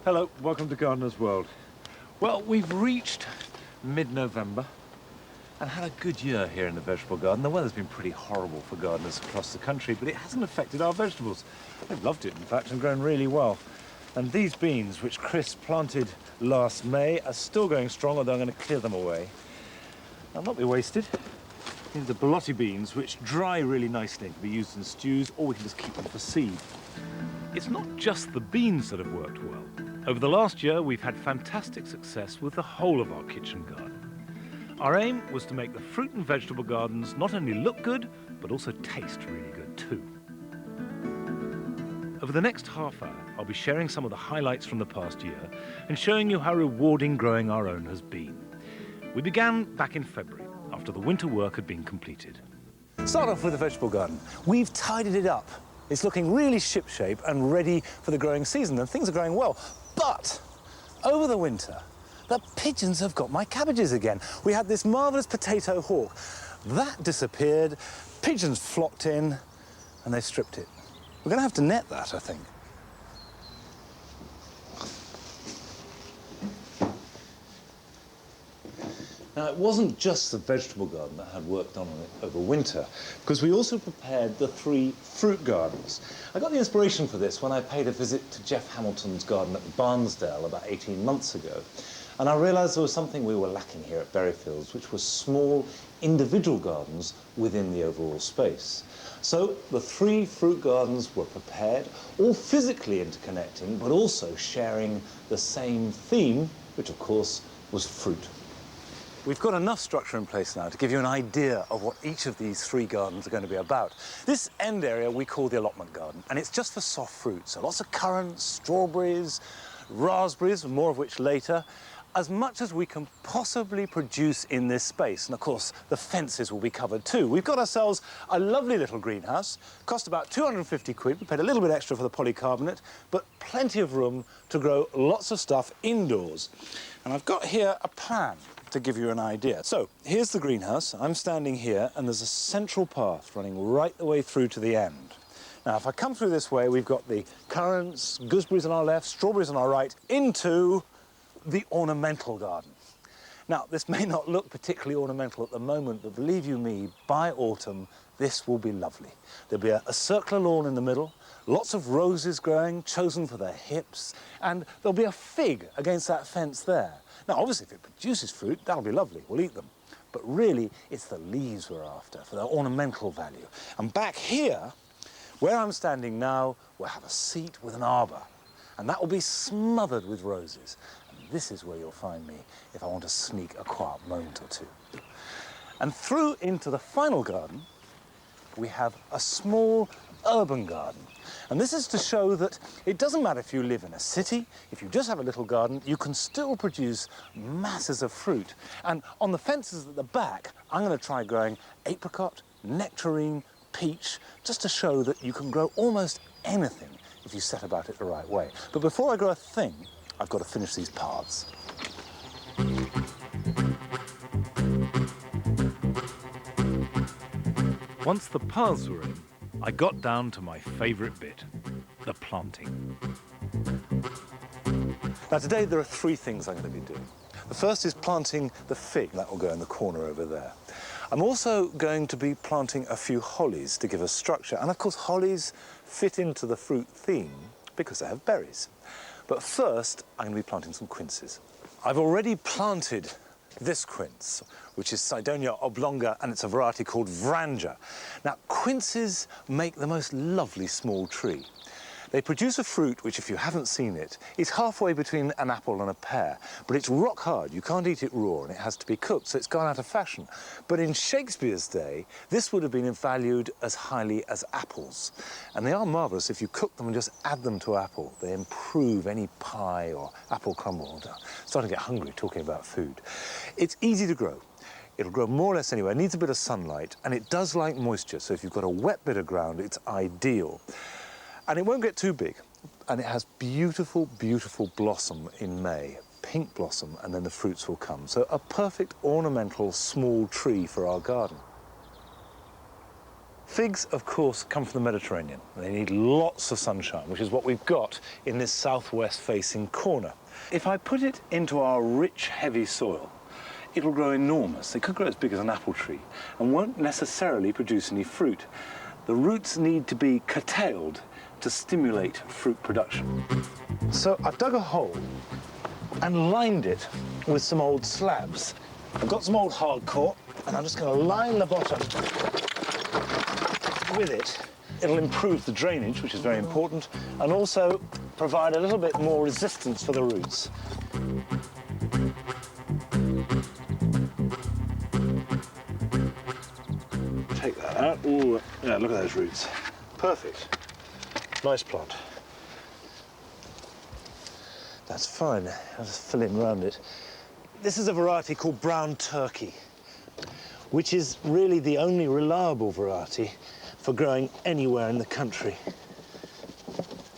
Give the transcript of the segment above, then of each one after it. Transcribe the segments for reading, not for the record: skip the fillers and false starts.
Hello, welcome to Gardener's World. Well, we've reached mid-November and had a good year here in the vegetable garden. The weather's been pretty horrible for gardeners across the country, but it hasn't affected our vegetables. They've loved it, in fact, and grown really well. And these beans, which Chris planted last May, are still going strong, although I'm going to clear them away. They'll not be wasted. These are Belotti beans, which dry really nicely and can be used in stews, or we can just keep them for seed. It's not just the beans that have worked well. Over the last year, we've had fantastic success with the whole of our kitchen garden. Our aim was to make the fruit and vegetable gardens not only look good, but also taste really good too. Over the next half hour, I'll be sharing some of the highlights from the past year and showing you how rewarding growing our own has been. We began back in February, after the winter work had been completed. Start off with the vegetable garden. We've tidied it up. It's looking really shipshape and ready for the growing season, and things are growing well. But over the winter, the pigeons have got my cabbages again. We had this marvellous potato hawk. That disappeared, pigeons flocked in, and they stripped it. We're going to have to net that, I think. Now, it wasn't just the vegetable garden that had work done on it over winter, because we also prepared the 3 fruit gardens. I got the inspiration for this when I paid a visit to Jeff Hamilton's garden at Barnsdale about 18 months ago. And I realised there was something we were lacking here at Berryfields, which was small individual gardens within the overall space. So the 3 fruit gardens were prepared, all physically interconnecting, but also sharing the same theme, which of course was fruit. We've got enough structure in place now to give you an idea of what each of these 3 gardens are going to be about. This end area we call the allotment garden, and it's just for soft fruit. So lots of currants, strawberries, raspberries, more of which later, as much as we can possibly produce in this space. And of course, the fences will be covered too. We've got ourselves a lovely little greenhouse, cost about 250 quid. We paid a little bit extra for the polycarbonate, but plenty of room to grow lots of stuff indoors. And I've got here a plan to give you an idea. So here's the greenhouse. I'm standing here, and there's a central path running right the way through to the end. Now, if I come through this way, we've got the currants, gooseberries on our left, strawberries on our right, into the ornamental garden. Now, this may not look particularly ornamental at the moment, but believe you me, by autumn, this will be lovely. There'll be a circular lawn in the middle, lots of roses growing, chosen for their hips, and there'll be a fig against that fence there. Now, obviously, if it produces fruit, that'll be lovely. We'll eat them. But really, it's the leaves we're after for their ornamental value. And back here, where I'm standing now, we'll have a seat with an arbour, and that will be smothered with roses. And this is where you'll find me if I want to sneak a quiet moment or two. And through into the final garden, we have a small urban garden. And this is to show that it doesn't matter if you live in a city, if you just have a little garden, you can still produce masses of fruit. And on the fences at the back, I'm going to try growing apricot, nectarine, peach, just to show that you can grow almost anything if you set about it the right way. But before I grow a thing, I've got to finish these paths. Once the paths were in, I got down to my favourite bit, the planting. Now today there are 3 things I'm going to be doing. The first is planting the fig, that will go in the corner over there. I'm also going to be planting a few hollies to give us structure, and of course hollies fit into the fruit theme because they have berries. But first I'm going to be planting some quinces. I've already planted this quince, which is Cydonia oblonga, and it's a variety called Vranja. Now, quinces make the most lovely small tree. They produce a fruit which, if you haven't seen it, is halfway between an apple and a pear, but it's rock hard. You can't eat it raw, and it has to be cooked, so it's gone out of fashion. But in Shakespeare's day, this would have been valued as highly as apples. And they are marvellous. If you cook them and just add them to apple, they improve any pie or apple crumble. I'm starting to get hungry talking about food. It's easy to grow. It'll grow more or less anywhere. It needs a bit of sunlight, and it does like moisture, so if you've got a wet bit of ground, it's ideal. And it won't get too big, and it has beautiful, beautiful blossom in May, pink blossom, and then the fruits will come. So a perfect ornamental small tree for our garden. Figs, of course, come from the Mediterranean. They need lots of sunshine, which is what we've got in this southwest-facing corner. If I put it into our rich, heavy soil, it'll grow enormous. It could grow as big as an apple tree and won't necessarily produce any fruit. The roots need to be curtailed to stimulate fruit production. So I've dug a hole and lined it with some old slabs. I've got some old hardcore, and I'm just going to line the bottom with it. It'll improve the drainage, which is very important, and also provide a little bit more resistance for the roots. Take that out. Ooh, yeah, look at those roots. Perfect. Nice plant. That's fine. I'll just fill in around it. This is a variety called Brown Turkey, which is really the only reliable variety for growing anywhere in the country.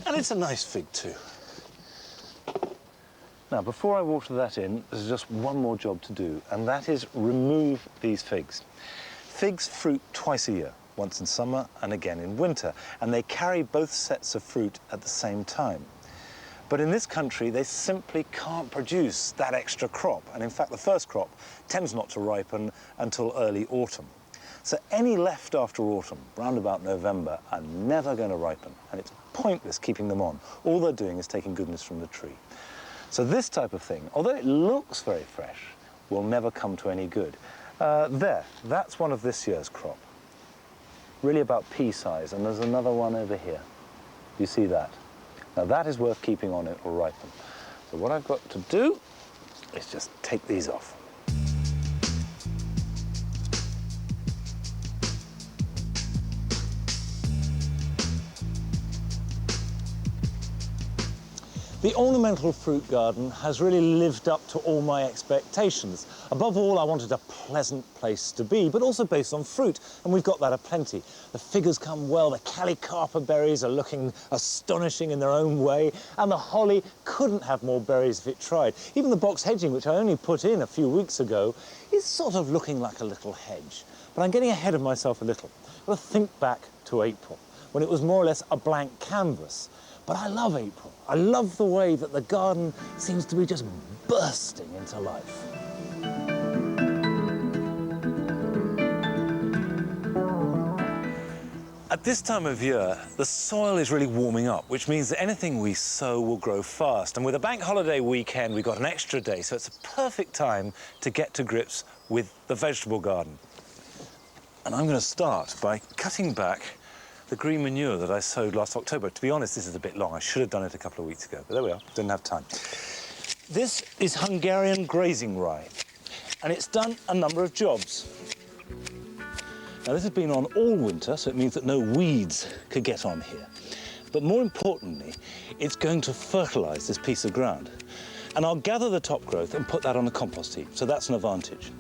And it's a nice fig too. Now, before I water that in, there's just one more job to do, and that is remove these figs. Figs fruit twice a year, once in summer and again in winter, and they carry both sets of fruit at the same time. But in this country, they simply can't produce that extra crop. And in fact, the first crop tends not to ripen until early autumn. So any left after autumn, round about November, are never going to ripen. And it's pointless keeping them on. All they're doing is taking goodness from the tree. So this type of thing, although it looks very fresh, will never come to any good. That's one of this year's crop. Really about pea size. And there's another one over here. You see that? Now that is worth keeping on, it will ripen. So what I've got to do is just take these off. The ornamental fruit garden has really lived up to all my expectations. Above all, I wanted a pleasant place to be, but also based on fruit, and we've got that aplenty. The figures come well, the Callicarpa berries are looking astonishing in their own way, and the holly couldn't have more berries if it tried. Even the box hedging, which I only put in a few weeks ago, is sort of looking like a little hedge. But I'm getting ahead of myself a little. I've got to think back to April, when it was more or less a blank canvas. But I love April. I love the way that the garden seems to be just bursting into life. At this time of year, the soil is really warming up, which means that anything we sow will grow fast. And with a bank holiday weekend, we've got an extra day, so it's a perfect time to get to grips with the vegetable garden. And I'm going to start by cutting back the green manure that I sowed last October. To be honest, this is a bit long. I should have done it a couple of weeks ago, but there we are, didn't have time. This is Hungarian grazing rye, and it's done a number of jobs. Now, this has been on all winter, so it means that no weeds could get on here. But more importantly, it's going to fertilise this piece of ground. And I'll gather the top growth and put that on a compost heap, so that's an advantage.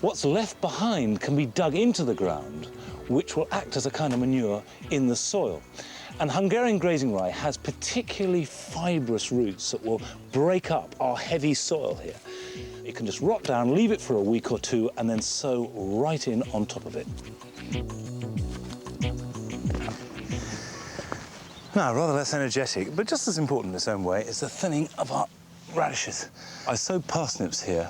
What's left behind can be dug into the ground, which will act as a kind of manure in the soil. And Hungarian grazing rye has particularly fibrous roots that will break up our heavy soil here. You can just rot down, leave it for a week or two, and then sow right in on top of it. Now, rather less energetic, but just as important in its own way, is the thinning of our radishes. I sowed parsnips here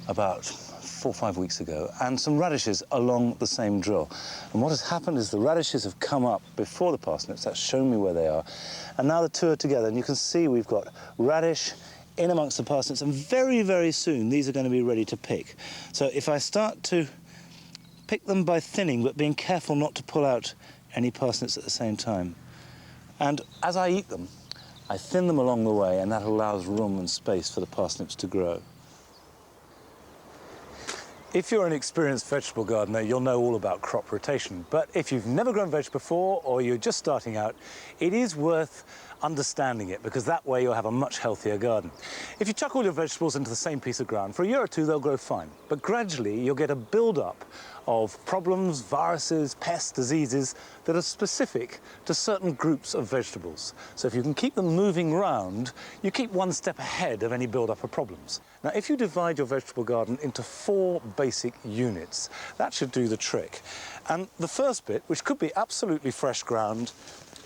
about 4 or 5 weeks ago, and some radishes along the same drill. And what has happened is the radishes have come up before the parsnips. That's shown me where they are. And now the two are together, and you can see we've got radish in amongst the parsnips, and very, very soon these are going to be ready to pick. So if I start to pick them by thinning, but being careful not to pull out any parsnips at the same time. And as I eat them, I thin them along the way, and that allows room and space for the parsnips to grow. If you're an experienced vegetable gardener, you'll know all about crop rotation. But if you've never grown veg before, or you're just starting out, it is worth understanding it, because that way you'll have a much healthier garden. If you chuck all your vegetables into the same piece of ground, for a year or two they'll grow fine. But gradually you'll get a build-up of problems, viruses, pests, diseases that are specific to certain groups of vegetables. So if you can keep them moving round, you keep one step ahead of any build-up of problems. Now, if you divide your vegetable garden into 4 basic units, that should do the trick. And the first bit, which could be absolutely fresh ground,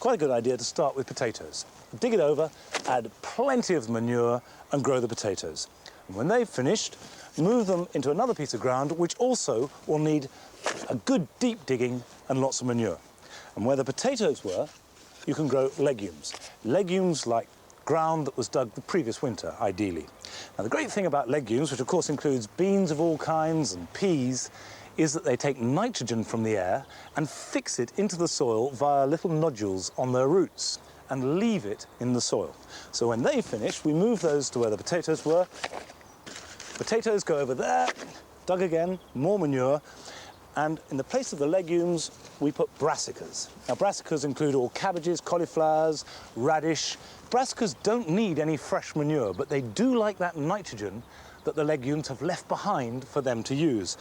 quite a good idea to start with potatoes. Dig it over, add plenty of manure and grow the potatoes. And when they've finished, move them into another piece of ground which also will need a good deep digging and lots of manure. And where the potatoes were, you can grow legumes. Legumes like ground that was dug the previous winter, ideally. Now, the great thing about legumes, which of course includes beans of all kinds and peas, is that they take nitrogen from the air and fix it into the soil via little nodules on their roots and leave it in the soil. So when they finish, we move those to where the potatoes were. Potatoes go over there, dug again, more manure, and in the place of the legumes, we put brassicas. Now, brassicas include all cabbages, cauliflowers, radish. Brassicas don't need any fresh manure, but they do like that nitrogen that the legumes have left behind for them to use.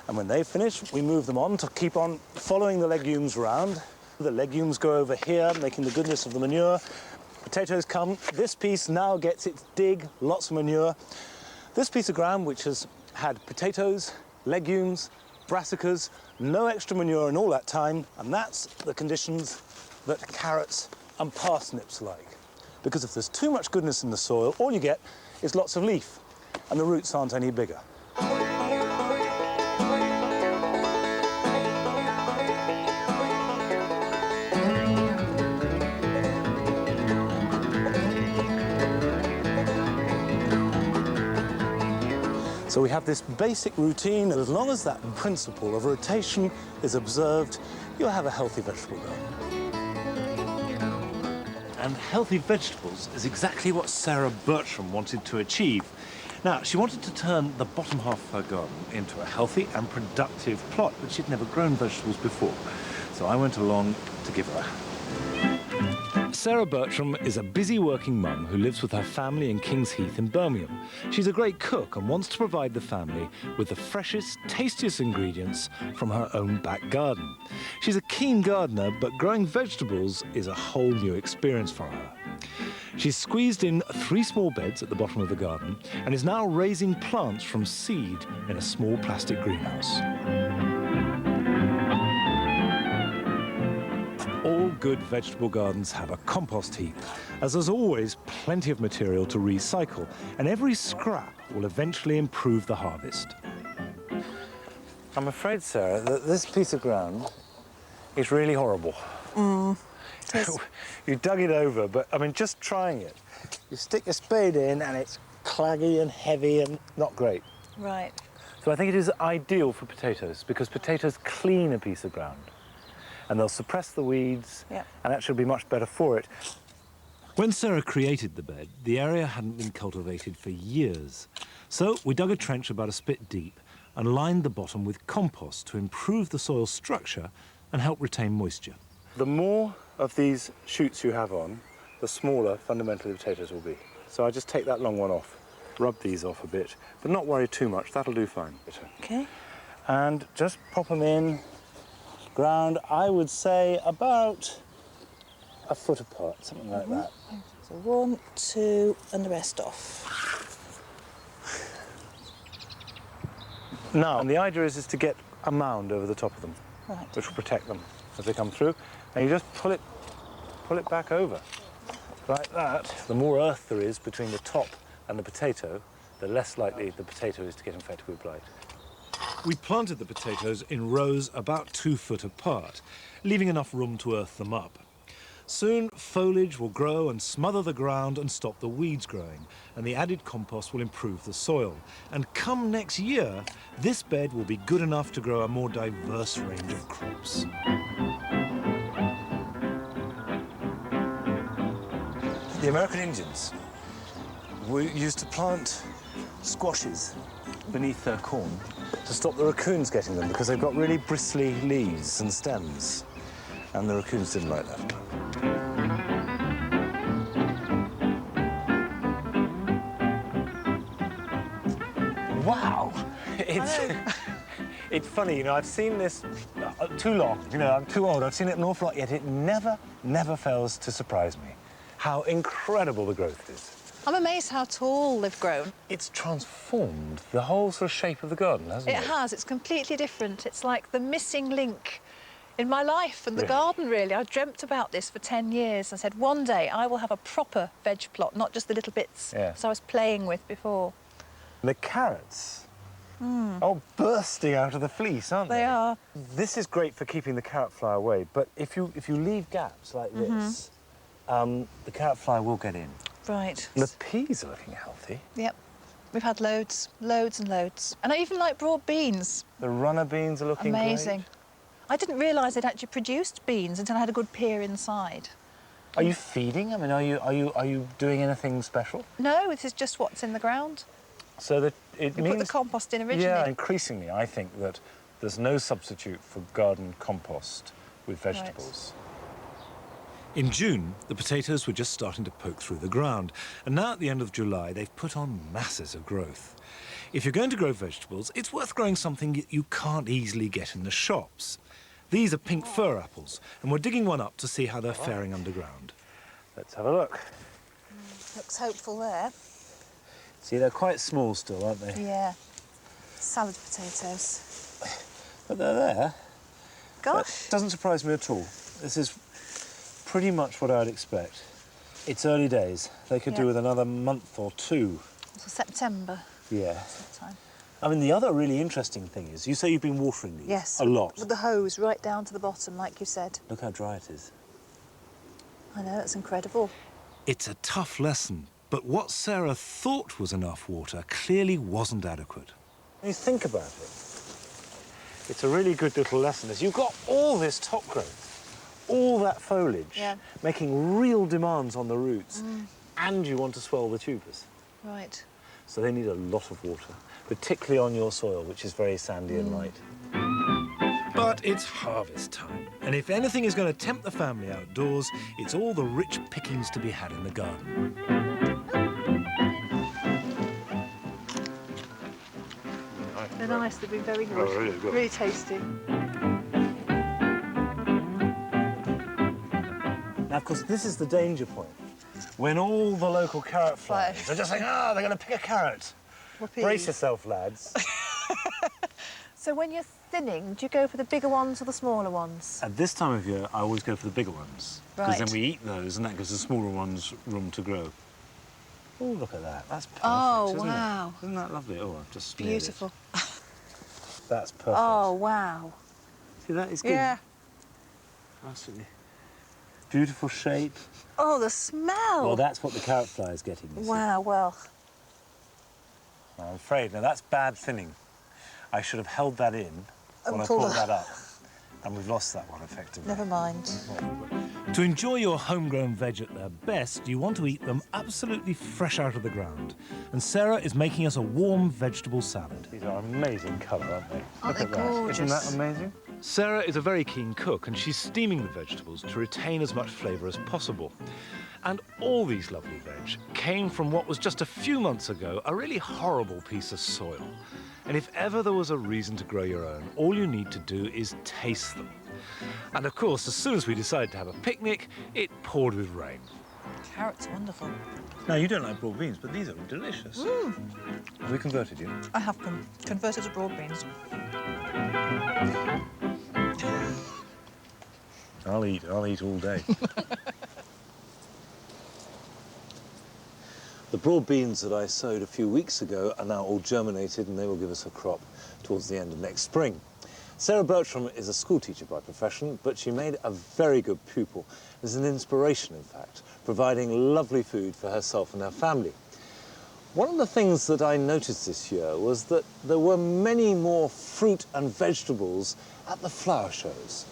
And when they finish, we move them on to keep on following the legumes round. The legumes go over here, making the goodness of the manure. Potatoes come. This piece now gets its dig, lots of manure. This piece of ground, which has had potatoes, legumes, brassicas, no extra manure in all that time, and that's the conditions that carrots and parsnips like. Because if there's too much goodness in the soil, all you get is lots of leaf, and the roots aren't any bigger. So we have this basic routine, and as long as that principle of rotation is observed, you'll have a healthy vegetable garden. And healthy vegetables is exactly what Sarah Bertram wanted to achieve. Now, she wanted to turn the bottom half of her garden into a healthy and productive plot, but she'd never grown vegetables before. So I went along to give her a hand. Sarah Bertram is a busy working mum who lives with her family in Kings Heath in Birmingham. She's a great cook and wants to provide the family with the freshest, tastiest ingredients from her own back garden. She's a keen gardener, but growing vegetables is a whole new experience for her. She's squeezed in 3 small beds at the bottom of the garden and is now raising plants from seed in a small plastic greenhouse. All good vegetable gardens have a compost heap, as there's always plenty of material to recycle, and every scrap will eventually improve the harvest. I'm afraid, Sarah, that this piece of ground is really horrible. You dug it over, but I mean, just trying it. You stick your spade in and it's claggy and heavy and not great. Right. So I think it is ideal for potatoes, because potatoes clean a piece of ground. And they'll suppress the weeds, and that should be much better for it. When Sarah created the bed, the area hadn't been cultivated for years. So we dug a trench about a spit deep and lined the bottom with compost to improve the soil structure and help retain moisture. The more of these shoots you have on, the smaller fundamentally the potatoes will be. So I just take that long one off, rub these off a bit, but not worry too much, that'll do fine. Okay. And just pop them in. Ground, I would say about a foot apart, something like that. So 1, 2, and the rest off. Now, and the idea is to get a mound over the top of them, which will protect them as they come through. And you just pull it back over, like that. The more earth there is between the top and the potato, the less likely the potato is to get infected with blight. We planted the potatoes in rows about 2 foot apart, leaving enough room to earth them up. Soon, foliage will grow and smother the ground and stop the weeds growing, and the added compost will improve the soil. And come next year, this bed will be good enough to grow a more diverse range of crops. The American Indians used to plant squashes beneath their corn to stop the raccoons getting them, because they've got really bristly leaves and stems, and the raccoons didn't like that. It's funny, you know, I've seen this too long. You know, I'm too old. I've seen it an awful lot, yet it never fails to surprise me how incredible the growth is. I'm amazed how tall they've grown. It's transformed the whole sort of shape of the garden, hasn't it? It has. It's completely different. It's like the missing link in my life and the Really? garden, really. I dreamt about this for 10 years. I said, one day I will have a proper veg plot, not just the little bits that I was playing with before. The carrots are bursting out of the fleece, aren't they? They are. This is great for keeping the carrot fly away, but if you leave gaps like this, the carrot fly will get in. Right. And the peas are looking healthy. Yep. We've had loads and loads. And I even like broad beans. The runner beans are looking Amazing. great. I didn't realise they'd actually produced beans until I had a good peer inside. Are you feeding? I mean, are you doing anything special? No, this is just what's in the ground. So that it We means... put the compost in originally. Yeah, increasingly, I think that there's no substitute for garden compost with vegetables. In June, the potatoes were just starting to poke through the ground, and now at the end of July, they've put on masses of growth. If you're going to grow vegetables, it's worth growing something you can't easily get in the shops. These are pink fir apples, and we're digging one up to see how they're faring underground. Let's have a look. Looks hopeful there. See, they're quite small still, aren't they? Yeah. Salad potatoes. But they're there. Gosh. That doesn't surprise me at all. This is pretty much what I'd expect. It's early days. They could do with another month or two. So September. Yeah. Sometime. I mean, the other really interesting thing is, you say you've been watering these Yes. a lot. With the hose right down to the bottom, like you said. Look how dry it is. I know, that's incredible. It's a tough lesson, but what Sarah thought was enough water clearly wasn't adequate. When you think about it, it's a really good little lesson. As you've got all this top growth, all that foliage, making real demands on the roots, and you want to swell the tubers. Right. So they need a lot of water, particularly on your soil, which is very sandy and light. But it's harvest time, and if anything is going to tempt the family outdoors, it's all the rich pickings to be had in the garden. They're nice, they've been very good. Oh, really good. Really tasty. Now, of course, this is the danger point. When all the local carrot flies are just saying, they're going to pick a carrot. Whoopee. Brace yourself, lads. So when you're thinning, do you go for the bigger ones or the smaller ones? At this time of year, I always go for the bigger ones. Because then Right. we eat those, and that gives the smaller ones room to grow. Oh, look at that. That's perfect, Oh, isn't wow. it? Isn't that lovely? Oh, I've just smeared Beautiful. it. That's perfect. Oh, wow. See, that is good. Yeah. Absolutely. Beautiful shape. Oh, the smell. Well, that's what the carrot fly is getting, you see. Wow, well. I'm afraid. Now, that's bad thinning. I should have held that in when I pulled pulled it. that up. And we've lost that one, effectively. Never mind. To enjoy your homegrown veg at their best, you want to eat them absolutely fresh out of the ground. And Sarah is making us a warm vegetable salad. These are amazing colour, aren't they? Aren't they gorgeous? Isn't that amazing? Sarah is a very keen cook, and she's steaming the vegetables to retain as much flavour as possible. And all these lovely veg came from what was just a few months ago a really horrible piece of soil. And if ever there was a reason to grow your own, all you need to do is taste them. And of course, as soon as we decided to have a picnic, it poured with rain. Carrot's wonderful. Now, you don't like broad beans, but these are delicious. Have we converted you? I have them converted to broad beans. I'll eat all day. The broad beans that I sowed a few weeks ago are now all germinated, and they will give us a crop towards the end of next spring. Sarah Bertram is a schoolteacher by profession, but she made a very good pupil. As an inspiration, in fact, providing lovely food for herself and her family. One of the things that I noticed this year was that there were many more fruit and vegetables at the flower shows.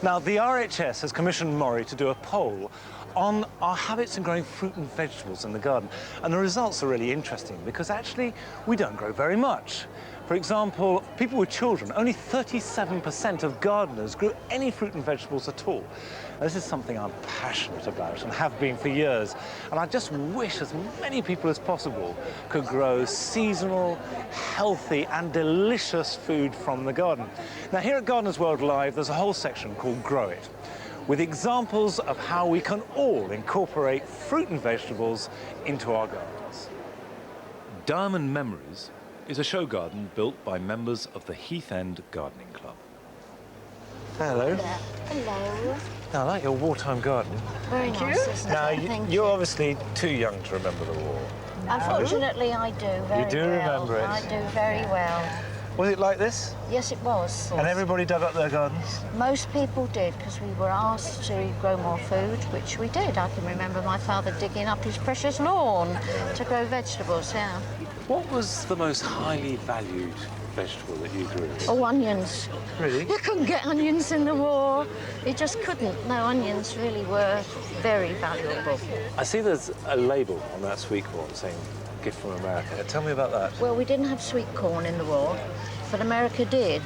Now, the RHS has commissioned Maury to do a poll on our habits in growing fruit and vegetables in the garden. And the results are really interesting because actually we don't grow very much. For example, people with children, only 37% of gardeners grew any fruit and vegetables at all. Now, this is something I'm passionate about and have been for years. And I just wish as many people as possible could grow seasonal, healthy and delicious food from the garden. Now, here at Gardeners World Live, there's a whole section called Grow It, with examples of how we can all incorporate fruit and vegetables into our gardens. Diamond Memories is a show garden built by members of the Heath End Gardening Club. Hello. Hello. Now, I like your wartime garden. Very nice, isn't Now, it? Thank you're you. obviously too young to remember the war. Unfortunately, I do very You do well. remember it? I do very well. Was it like this? Yes, it was. And everybody dug up their gardens? Most people did, because we were asked to grow more food, which we did. I can remember my father digging up his precious lawn to grow vegetables, yeah. What was the most highly valued vegetable that you grew? Oh, onions. Really? You couldn't get onions in the war. You just couldn't. No, onions really were very valuable. I see there's a label on that sweet corn saying gift from America. Tell me about that. Well, we didn't have sweet corn in the war, but America did.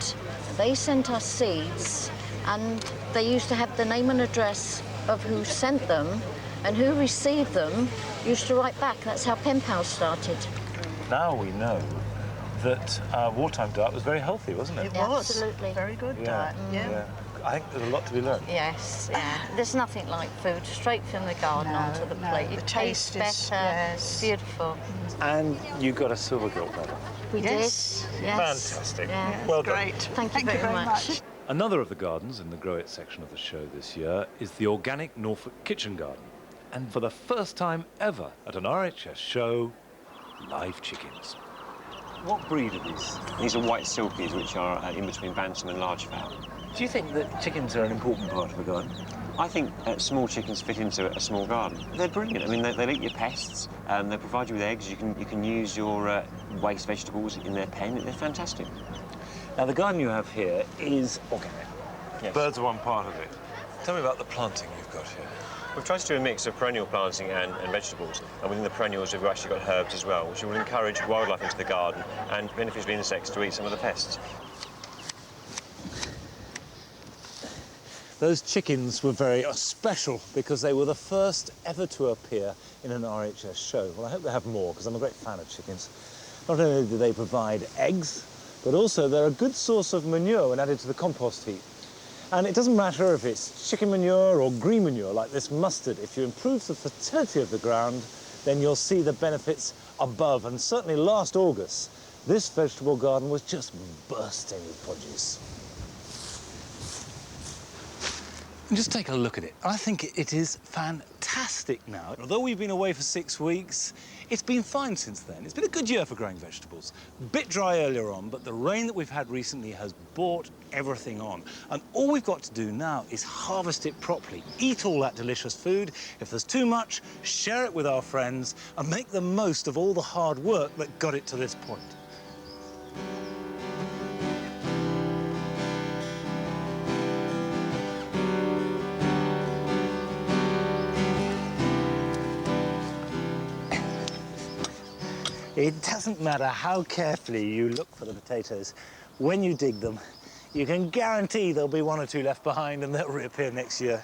They sent us seeds, and they used to have the name and address of who sent them, and who received them used to write back. That's how pen pals started. Now we know that wartime diet was very healthy, wasn't it? It was. Absolutely. Very good Yeah. diet. Yeah. I think there's a lot to be learned. Yes, yeah. There's nothing like food straight from the garden No, onto the no. plate. The It taste tastes is- better. yes. Beautiful. And you got a silver gilt medal. We Yes. did. Yes. Fantastic. Yeah. Well done. Great. Thank you very much. Another of the gardens in the Grow It section of the show this year is the Organic Norfolk Kitchen Garden. And for the first time ever at an RHS show, live chickens. What breed are these? These are white silkies, which are in between bantam and large fowl. Do you think that chickens are an important part of a garden? I think small chickens fit into a small garden. They're brilliant. I mean, they'll eat your pests. They provide you with eggs. You can use your waste vegetables in their pen. They're fantastic. Now, the garden you have here is organic. Yes. Birds are one part of it. Tell me about the planting you've got here. We've tried to do a mix of perennial planting and vegetables. And within the perennials, we've actually got herbs as well, which will encourage wildlife into the garden and beneficial insects to eat some of the pests. Those chickens were very special because they were the first ever to appear in an RHS show. Well, I hope they have more, because I'm a great fan of chickens. Not only do they provide eggs, but also they're a good source of manure when added to the compost heap. And it doesn't matter if it's chicken manure or green manure, like this mustard. If you improve the fertility of the ground, then you'll see the benefits above. And certainly last August, this vegetable garden was just bursting with produce. And just take a look at it. I think it is fantastic now. Although we've been away for 6 weeks, it's been fine since then. It's been a good year for growing vegetables. A bit dry earlier on, but the rain that we've had recently has brought everything on. And all we've got to do now is harvest it properly, eat all that delicious food. If there's too much, share it with our friends and make the most of all the hard work that got it to this point. It doesn't matter how carefully you look for the potatoes. When you dig them, you can guarantee there'll be 1 or 2 left behind and they'll reappear next year.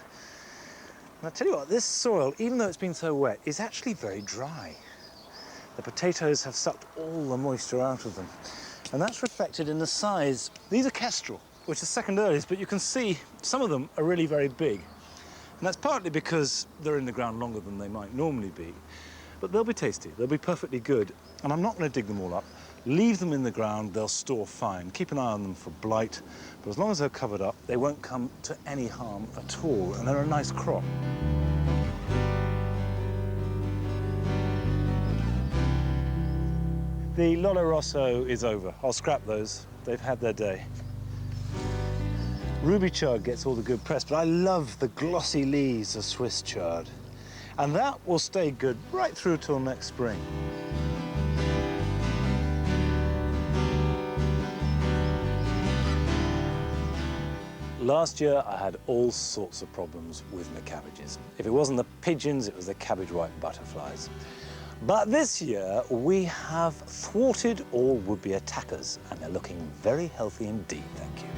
And I'll tell you what, this soil, even though it's been so wet, is actually very dry. The potatoes have sucked all the moisture out of them. And that's reflected in the size. These are kestrel, which is second earliest, but you can see some of them are really very big. And that's partly because they're in the ground longer than they might normally be. But they'll be tasty, they'll be perfectly good. And I'm not going to dig them all up. Leave them in the ground, they'll store fine. Keep an eye on them for blight. But as long as they're covered up, they won't come to any harm at all. And they're a nice crop. The Lollo Rosso is over. I'll scrap those. They've had their day. Ruby chard gets all the good press, but I love the glossy leaves of Swiss chard. And that will stay good right through till next spring. Last year, I had all sorts of problems with my cabbages. If it wasn't the pigeons, it was the cabbage white butterflies. But this year, we have thwarted all would-be attackers, and they're looking very healthy indeed, thank you.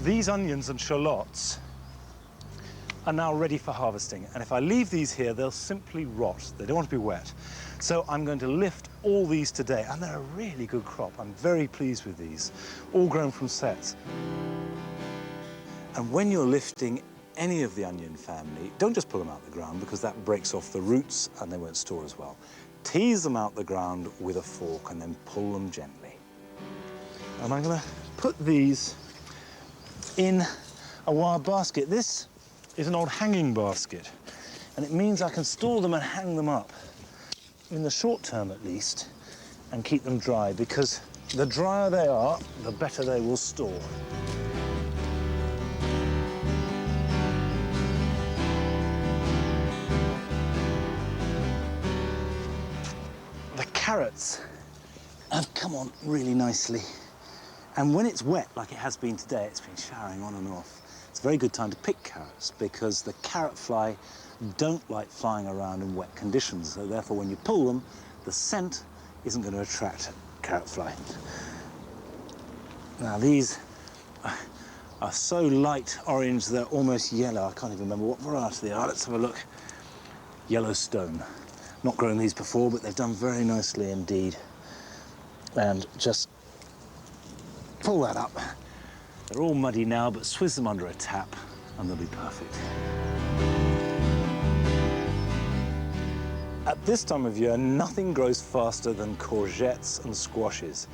These onions and shallots are now ready for harvesting, and if I leave these here, they'll simply rot. They don't want to be wet. So I'm going to lift all these today, and they're a really good crop. I'm very pleased with these, all grown from sets. And when you're lifting any of the onion family, don't just pull them out the ground, because that breaks off the roots and they won't store as well. Tease them out the ground with a fork and then pull them gently. And I'm going to put these in a wire basket. This is an old hanging basket, and it means I can store them and hang them up, in the short term at least, and keep them dry, because the drier they are, the better they will store. Carrots have come on really nicely. And when it's wet, like it has been today, it's been showering on and off, it's a very good time to pick carrots, because the carrot fly don't like flying around in wet conditions. So therefore, when you pull them, the scent isn't going to attract carrot fly. Now, these are so light orange, they're almost yellow. I can't even remember what variety they are. Let's have a look. Yellowstone. Not grown these before, but they've done very nicely indeed. And just pull that up. They're all muddy now, but swizz them under a tap and they'll be perfect. At this time of year, nothing grows faster than courgettes and squashes.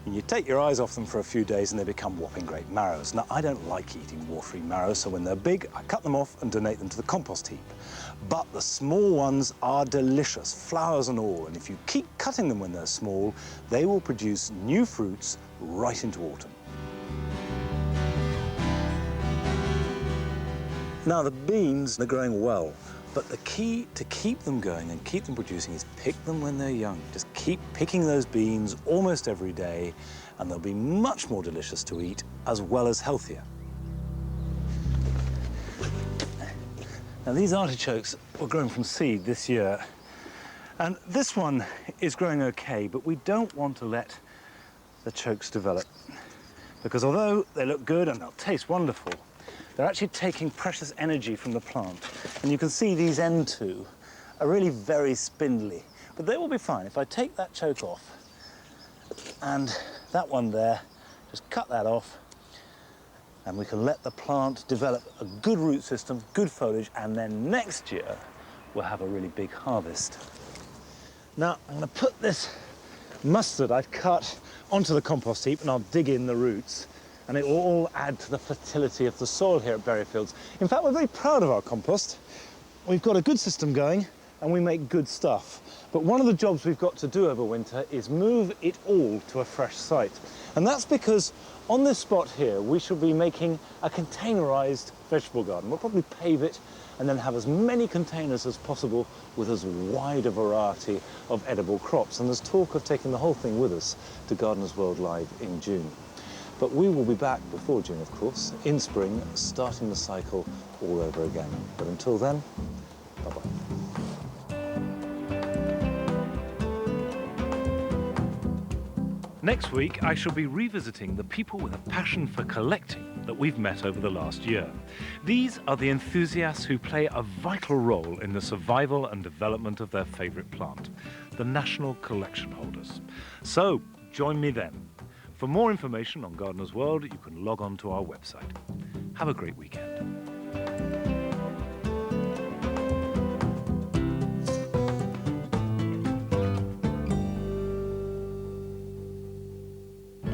And you take your eyes off them for a few days and they become whopping great marrows. Now, I don't like eating watery marrows, so when they're big, I cut them off and donate them to the compost heap. But the small ones are delicious, flowers and all, and if you keep cutting them when they're small, they will produce new fruits right into autumn. Now, the beans, they're growing well, but the key to keep them going and keep them producing is pick them when they're young. Just keep picking those beans almost every day, and they'll be much more delicious to eat, as well as healthier. Now, these artichokes were grown from seed this year, and this one is growing okay, but we don't want to let the chokes develop, because although they look good and they'll taste wonderful, they're actually taking precious energy from the plant. And you can see these end two are really very spindly, but they will be fine. If I take that choke off and that one there, just cut that off, and we can let the plant develop a good root system, good foliage, and then next year we'll have a really big harvest. Now, I'm going to put this mustard I've cut onto the compost heap, and I'll dig in the roots, and it will all add to the fertility of the soil here at Berryfields. In fact, we're very proud of our compost. We've got a good system going, and we make good stuff. But one of the jobs we've got to do over winter is move it all to a fresh site. And that's because on this spot here, we shall be making a containerised vegetable garden. We'll probably pave it and then have as many containers as possible with as wide a variety of edible crops. And there's talk of taking the whole thing with us to Gardeners World Live in June. But we will be back before June, of course, in spring, starting the cycle all over again. But until then, bye-bye. Next week, I shall be revisiting the people with a passion for collecting that we've met over the last year. These are the enthusiasts who play a vital role in the survival and development of their favourite plant, the National Collection Holders. So, join me then. For more information on Gardeners World, you can log on to our website. Have a great weekend.